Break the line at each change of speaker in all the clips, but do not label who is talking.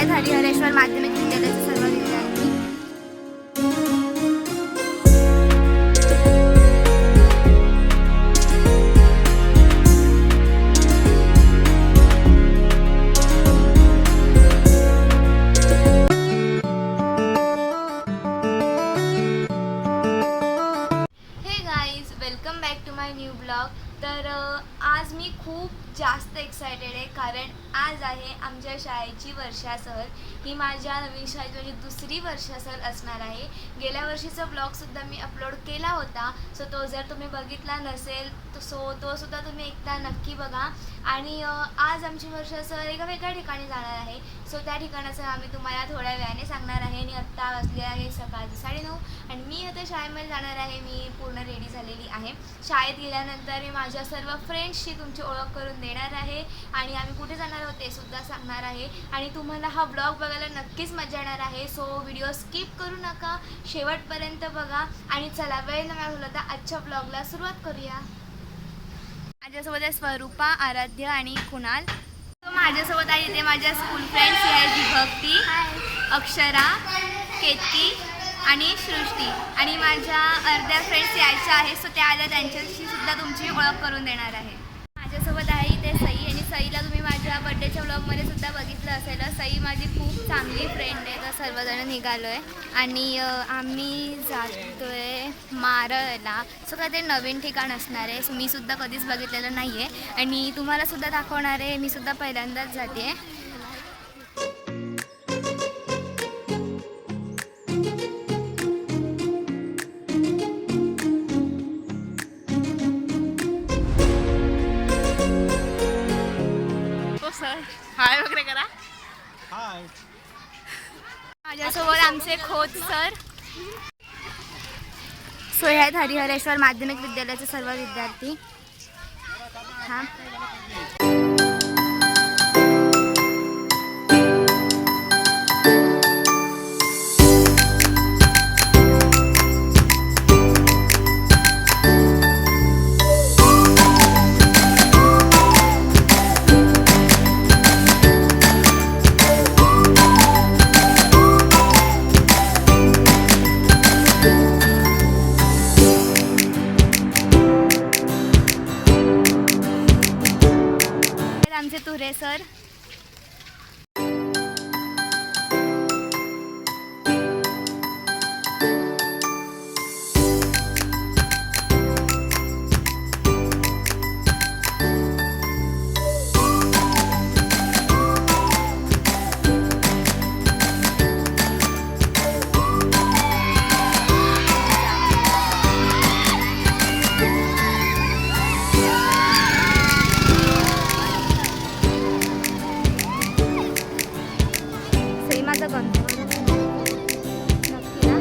आहेत हरिहरेश्वर माध्यमिक विद्यालयाचे सर्व विद्यार्थी. Hey guys, welcome back to my new blog. तर आज मी खूप जास्त एक्सायटेड आहे कारण आज आहे आमच्या शाळेची वर्षा सहल. ही माझ्या नवीन शाळेची म्हणजे दुसरी वर्षा सहल असणार आहे. गेल्या वर्षीचा ब्लॉगसुद्धा मी अपलोड केला होता, सो तो जर तुम्ही बघितला नसेल तो सुद्धा तुम्ही एकदा नक्की बघा. आणि आज आमची वर्षा सहल एका वेगळ्या ठिकाणी जाणार आहे. सो त्या ठिकाणाचं आम्ही तुम्हाला थोड्या वेळाने सांगणार आहे. आणि आत्ता वाजले आहे सकाळचे 9:30 आणि मी आता शाळेमध्ये जाणार आहे. मी पूर्ण रेडी झालेली आहे. शाळेत गेल्यानंतर मी माझ्या सर्व फ्रेंड्सशी तुमची ओळख करून देणार आहे आणि आम्ही कुठे जाणार आहोत ते सुद्धा सांगणार आहे. आणि तुम्हाला हा ब्लॉग बघायला नक्कीच मजा येणार आहे. सो व्हिडिओ स्किप करू नका, शेवटपर्यंत बघा. आणि चला वेळ न घालवता आजच्या ब्लॉगला सुरुवात करूया. माझ्यासोबत आहे स्वरूपा, आराध्य आणि कुणाल. माझ्यासोबत आहे इथे माझ्या स्कूल फ्रेंड्स आहेत विभक्ती, अक्षरा, केतकी आणि सृष्टी. आणि माझ्या अर्ध्या फ्रेंड्स यायच्या आहेत, सो त्या आल्या, त्यांच्याशी सुद्धा तुमची ओळख करून देणार आहे. माझ्यासोबत आहे इथे सई. आणि सईला तुम्ही माझ्या बड्डेच्या ब्लॉगमध्ये सुद्धा बघितलं असेल. सई माझी खूप चांगली फ्रेंड आहे. तर सर्वजण निघालो आहे आणि आम्ही जातो आहे मारळला. सो काय ते नवीन ठिकाण असणार आहे. सो मी सुद्धा कधीच बघितलेलं नाही आहे आणि तुम्हाला सुद्धा दाखवणार आहे. मी सुद्धा पहिल्यांदाच जाते आहे.
हाय वगैरे करा.
हाय.
माझ्यासोबत आमचे खोत सर. सो हे आहेत हरिहरेश्वर माध्यमिक विद्यालयाचे सर्व विद्यार्थी. हां, आमचे तुरे सर. माझा गंध नक्की ना.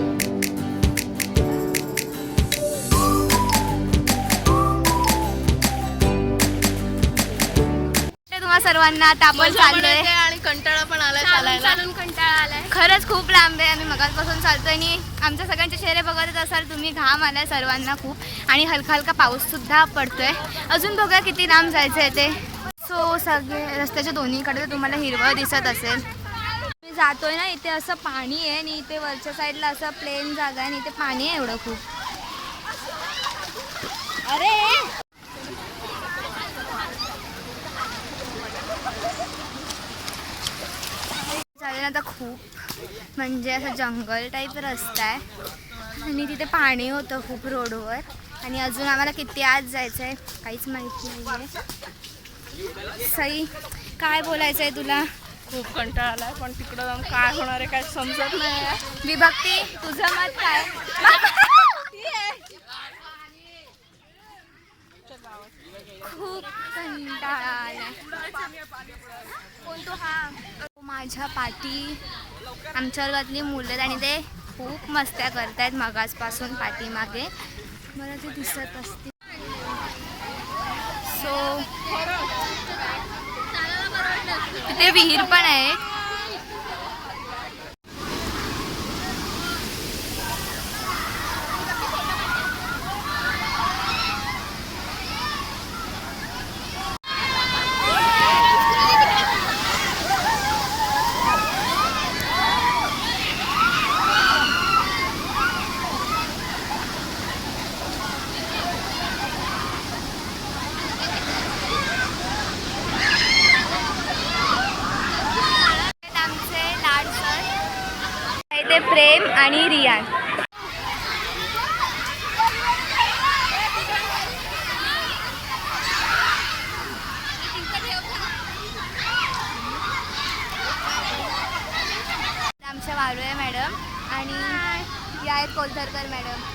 तुम्हा सर्वांना आता आपण चाललोय
आणि कंटाळा पण आलाय चालायला.
कंटाळा आलाय. खरंच खूप लांब आहे. आम्ही मगाचपासून चालतोय आणि आमच्या सगळ्यांचे चेहरे बघत असाल तुम्ही. घाम आलाय सर्वांना खूप आणि हलका हलका पाऊस सुद्धा पडतोय. अजून बघा किती लांब जायचं आहे ते. सो सगळे रस्त्याच्या दोन्हीकडे तुम्हाला हिरवळ दिसत असेल. मी जातोय ना, इथे असं पाणी आहे आणि इथे वरच्या साईडला असं प्लेन जागा आहे आणि इथे पाणी आहे एवढं खूप. अरे चालेल. आता खूप म्हणजे असं जंगल टाईप रस्ता आहे आणि तिथे पाणी होतं खूप रोडवर. आणि अजून आम्हाला किती आत जायचं आहे काहीच माहिती नाही आहे. सई, काय बोलायचं आहे तुला?
खूप कंटाळा आलाय पण तिकडं जाऊन काय होणार आहे काय समजत नाही.
विभक्ती, तुझं मत काय? खूप कंटाळा आलाय. कोण तो? हा, माझ्या पाठी आमच्या वर्गातली मुलं आहेत आणि ते खूप मस्त्या करतायत मगाचपासून पाठीमागे. मला ते दिसत असते. सो तिथे विहीर पण आहे. इथे प्रेम आणि रियान. आमच्या वाळवे मॅडम आणि या आहेत कोलथरकर मॅडम.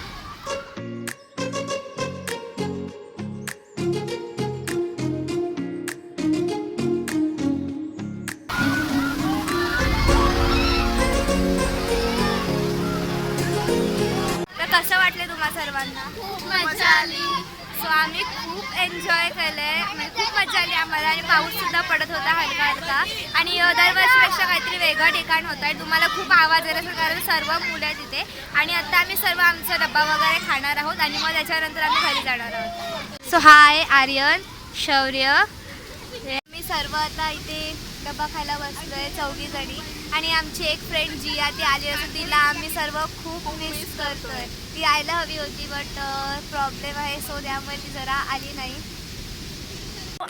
तर कसं वाटलं तुम्हा सर्वांना?
खूप मजा आली.
सो आम्ही खूप एन्जॉय केलंय, म्हणजे खूप मजा आली आम्हाला. आणि पाऊससुद्धा पडत होता हलका हलका. आणि दरवर्षीपेक्षा काहीतरी वेगळं ठिकाण होतं आहे. तुम्हाला खूप आवाज येत असेल कारण सर्व मुलं आहेत तिथे. आणि आता आम्ही सर्व आमचा डब्बा वगैरे खाणार आहोत आणि मग त्याच्यानंतर आम्ही घरी जाणार आहोत. सो हाय आर्यन, शौर्य, मी सर्व आता इथे डब्बा खायला बसलोय चौघीजणी. आणि आमची एक फ्रेंड जिया ती आली असं तिला आम्ही सर्व खूप मिस करतोय. ती यायला हवी होती बट प्रॉब्लेम आहे, सो त्यामुळे ती जरा आली नाही.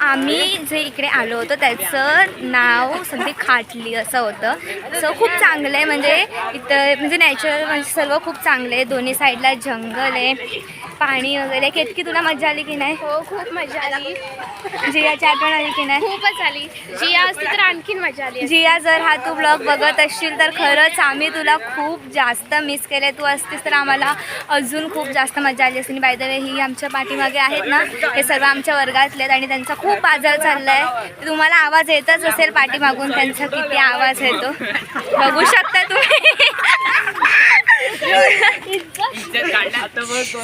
आम्ही जे इकडे आलो होतो त्याचं नाव सध्या खाटली असं होतं. सो खूप चांगलं आहे, म्हणजे इथं म्हणजे नॅचरल म्हणजे सर्व खूप चांगलं आहे. दोन्ही साईडला जंगल आहे, पाणी वगैरे. केतकी तुला मजा आली की नाही?
हो खूप मजा आली.
जियाची आठवण आली की नाही?
खूपच आली. जिया असती तर आणखीन मजा आली.
जिया जर हा तू ब्लॉग बघत असशील तर खरंच आम्ही तुला खूप जास्त मिस केले. तू असतीस तर आम्हाला अजून खूप जास्त मजा आली असती. बाय द वे ही आमच्या पाठीमागे आहेत ना, हे सर्व आमच्या वर्गातले आहेत आणि त्यांचा खूप आजार चालला आहे. तुम्हाला आवाज येतच असेल पाठीमागून त्यांचा किती आवाज येतो बघू शकता तुम्ही.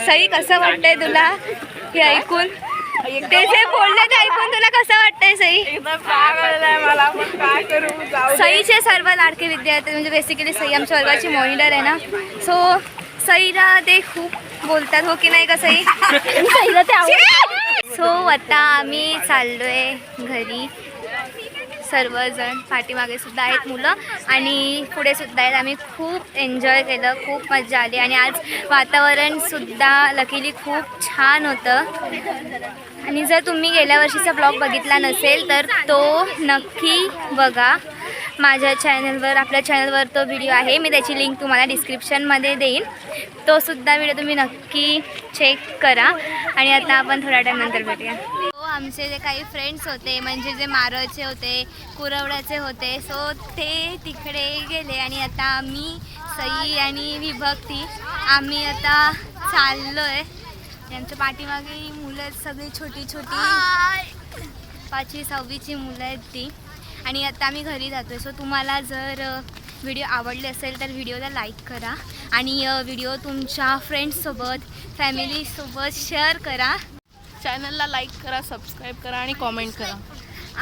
सई कसं वाटतंय तुला हे ऐकून? ते जे बोलले ते ऐकून तुला कसं वाटतंय सई?
एकदम राग आलेला मला, पण काय करू, जाऊ दे.
सईचे सर्व लाडके विद्यार्थी म्हणजे बेसिकली सई आमच्या वर्गाची मॉनिटर आहे ना, सो सईला ते खूप बोलतात हो की नाही का सई? सईला ते सो आता आम्ही चाललोय घरी. सर्वजण पाठीमागे सुद्धा आहेत मुलं आणि पुढे सुद्धा आहेत. आम्ही खूप एन्जॉय केलं, खूप मजा आली. आणि आज वातावरणसुद्धा लकीली खूप छान होतं. आणि जर तुम्ही गेल्या वर्षीचा ब्लॉग बघितला नसेल तर तो नक्की बघा माझ्या चॅनलवर. आपल्या चॅनलवर तो व्हिडिओ आहे, मी त्याची लिंक तुम्हाला डिस्क्रिप्शनमध्ये देईन. तो सुद्धा व्हिडिओ तुम्ही नक्की चेक करा. आणि आता आपण थोड्या टाईम नंतर भेटूया. आमचे जे काही फ्रेंड्स होते म्हणजे जे मारळचे होते, कुरवड्याचे होते, सो ते तिकडे गेले. आणि आता आम्ही सई आणि विभक्ती आम्ही आता चाललो आहे. आमच्या पाठीमागे ही मुलं आहेत, सगळी छोटी छोटी 5वी 6वीची मुलं आहेत ती. आणि आता आम्ही घरी जातो आहे. सो तुम्हाला जर व्हिडिओ आवडले असेल तर व्हिडिओला लाईक करा आणि व्हिडिओ तुमच्या फ्रेंड्ससोबत फॅमिलीसोबत शेअर करा.
चॅनलला लाईक करा, सबस्क्राईब करा आणि कॉमेंट करा.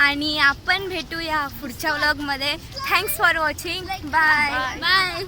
आणि आपण भेटूया पुढच्या व्लॉगमध्ये. Thanks for watching. Bye bye.